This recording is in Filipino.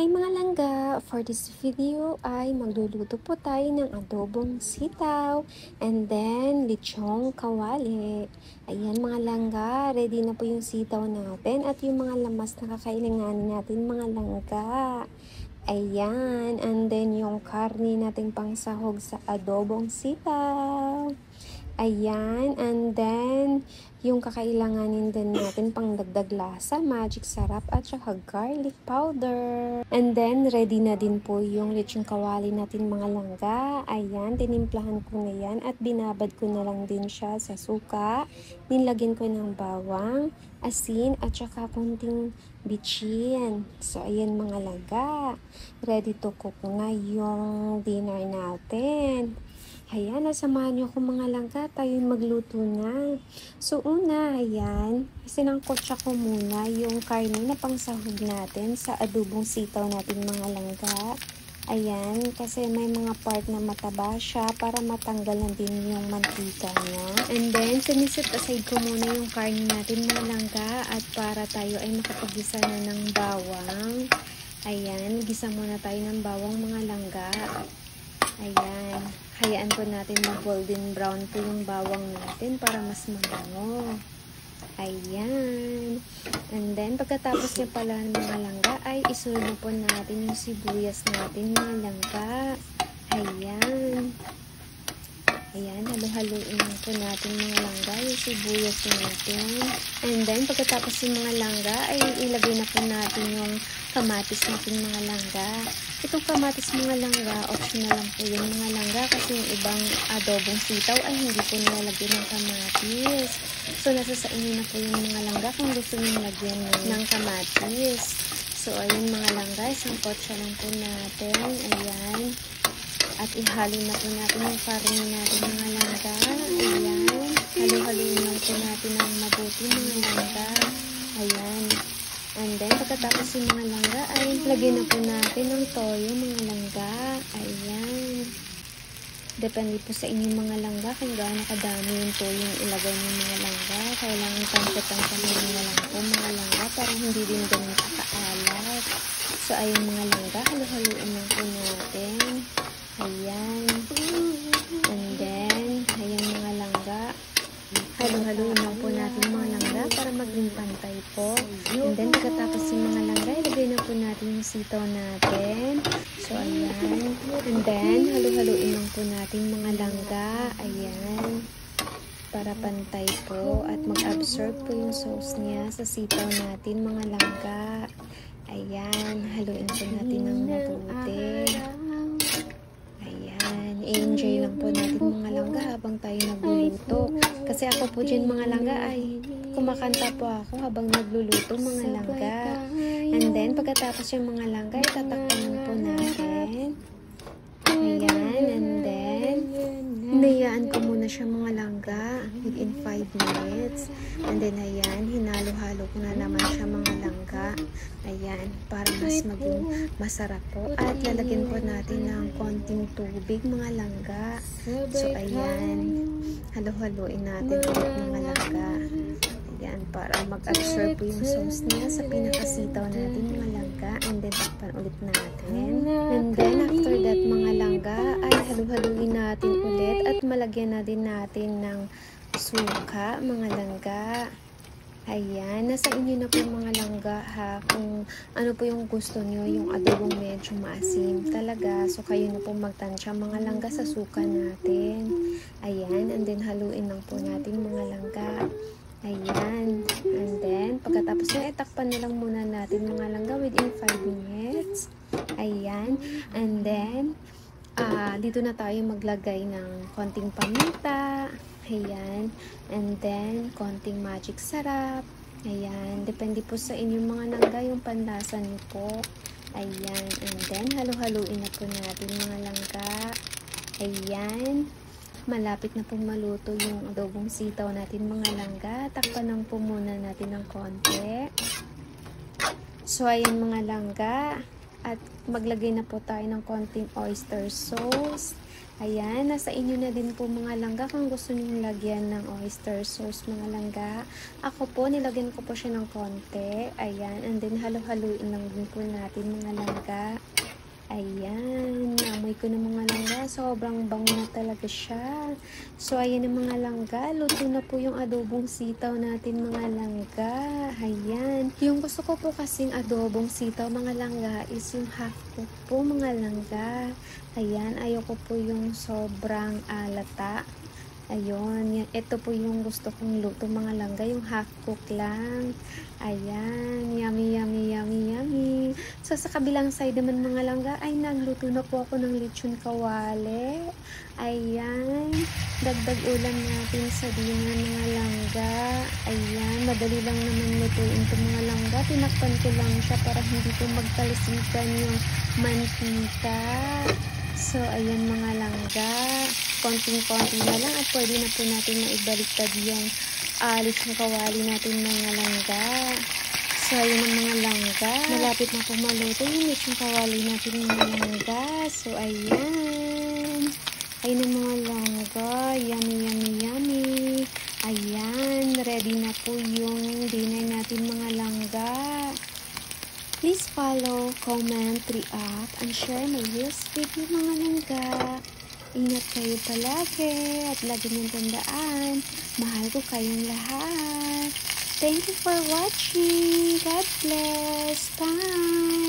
Hi mga langga! For this video ay magluluto po tayo ng adobong sitaw and then lechong kawali. Ayan mga langga, ready na po yung sitaw natin at yung mga lamas na kakailanganin natin mga langga. Ayan, and then yung karne nating pangsahog sa adobong sitaw. Ayan, and then yung kakailanganin din natin pang dagdag lasa, magic sarap at saka garlic powder. And then ready na din po yung lechong kawali natin mga langga. Ayan, tinimplahan ko na yan at binabad ko na lang din siya sa suka. Nilagyan ko ng bawang, asin at saka kunting bitchin. So ayan mga langga, ready to cook na yung dinner natin. Ayan, nasamahan niyo ako mga langga, tayo magluto na. So una, ayan, sinangkotsa ko muna yung karne na pangsahog natin sa adobong sitaw natin mga langga. Ayan, kasi may mga part na mataba siya para matanggal na din yung mantika niya. And then, sinisit aside ko muna yung karne natin mga langga at para tayo ay makapag-gisa na ng bawang. Ayan, gisa muna tayo ng bawang mga langga. Ayan, hayaan po natin mag-golden brown po yung bawang natin para mas mabango. Ayan. And then, pagkatapos niya pala ng mga langga, ay isunod po natin yung sibuyas natin mga langga. Ayan. Ayan, halo-haluin lang po natin mga langga, yung sibuyas natin. And then, pagkatapos yung mga langga, ay ilagay na po natin yung kamatis natin mga langga. Itong kamatis mga langga, optional lang po yung mga langga kasi yung ibang adobong sitaw ay hindi po nilalagyan ng kamatis. So, nasa sa inyo na po yung mga langga kung gusto nyo lagyan ng kamatis. So, ayun mga langga, isang kotsa lang po natin. Ayan. At ihalo na po natin yung karne natin mga langga. Ayan. Halo-haloin lang po natin ng mabuti mga langga. Ayan. And then, pagkatapos yung mga langga, ay lagyan na po natin ng toyo mga langga. Ayan. Depende po sa inyong mga langga kung gaano kadami yung toyo yung ilagay ng mga langga. Kailangan tansya-tansya na lang po mga langga para hindi din ganun kakaalat. So, ayun mga langga, halo-haloin lang po natin. Ayan. And then, ayan mga langga. Halo-haloin lang po natin mga langga para maging pantay po. And then, pagkatapos yung mga langga, ilagay na po natin yung sitaw natin. So, ayan. And then, halo-haloin lang po natin mga langga. Ayan. Para pantay po at mag-absorb po yung sauce niya sa sitaw natin mga langga. Ayan. Haluin po natin ng mabuti. I-enjoy lang po natin mga langga habang tayo nagluluto. Kasi ako po dyan mga langga ay kumakanta po ako habang nagluluto mga langga. And then pagkatapos yung mga langga ay tatakpan po natin. Ayan. And then hinayaan ko muna siya mga langga within 5 minutes. And then ayan, hinalo-halo ko na naman siya mga langga. Ayan, para mas maging masarap po. At lalagyan po natin ng konting tubig mga langga. So ayan, halo-haloin natin ulit mga langga. Ayan, para mag-absorb po yung sauce niya sa pinakasitaw natin mga langga. And then takpan ulit natin. And then after that mga langga ay halo-haloin natin ulit at malagyan na din natin ng suka mga langga. Ayan, nasa inyo na po mga langga ha, kung ano po yung gusto nyo, yung adobong medyo maasim talaga. So, kayo na po magtansya mga langga sa suka natin. Ayan, and then haluin lang po natin mga langga. Ayan, and then pagkatapos na itakpan na lang muna natin mga langga within 5 minutes. Ayan, and then dito na tayo maglagay ng konting paminta. Ayan. And then, konting magic sarap. Ayan. Depende po sa inyong mga langga yung panlasa niyo po. Ayan. And then, halo-haluin na po natin mga langga. Ayan. Malapit na po maluto yung adobong sitaw natin mga langga. Takpan lang po muna natin ng konti. So, ayan mga langga. at maglagay na po tayo ng konting oyster sauce. Ayan, nasa inyo na din po mga langga kung gusto niyo lagyan ng oyster sauce mga langga. Ako po, nilagyan ko po siya ng konti. Ayan, and then halo-haluin lang din po natin mga langga. Ayan, naamoy ko ng mga langga. Sobrang bango na talaga siya. So, ayan ang mga langga. Luto na po yung adobong sitaw natin mga langga. Ayan. Yung gusto ko po kasing adobong sitaw mga langga is yung half cook po mga langga. Ayan, ayoko po yung sobrang alata. Ayun, ito po yung gusto kong luto mga langga, yung half cook lang. Ayan, yummy, yummy, yummy, yummy. So, sa kabilang side naman mga langga, ay nagluto na po ako ng lechon kawali. Ayan, dagdag ulam natin sa dinner mga langga. Ayan, madali lang naman lutuin ito mga langga. Tinakpan ko lang siya para hindi po magtalisikan yung mantika. So, ayan mga langga, konting-konti na lang at pwede na po natin maibaliktad yung lechon kawali natin mga langga. So, ayan ang mga langga, malapit na po maluto yung lechon kawali natin mga langga. So, ayan. Ayan ang mga langga, yummy, yummy, yummy. Ayan, ready na po yung dinner natin mga langga. Please follow, comment, react, and share my this video mga langga. Ingat kayo palagi at lagi niyong tandaan, mahal ko kayong lahat. Thank you for watching. God bless. Bye!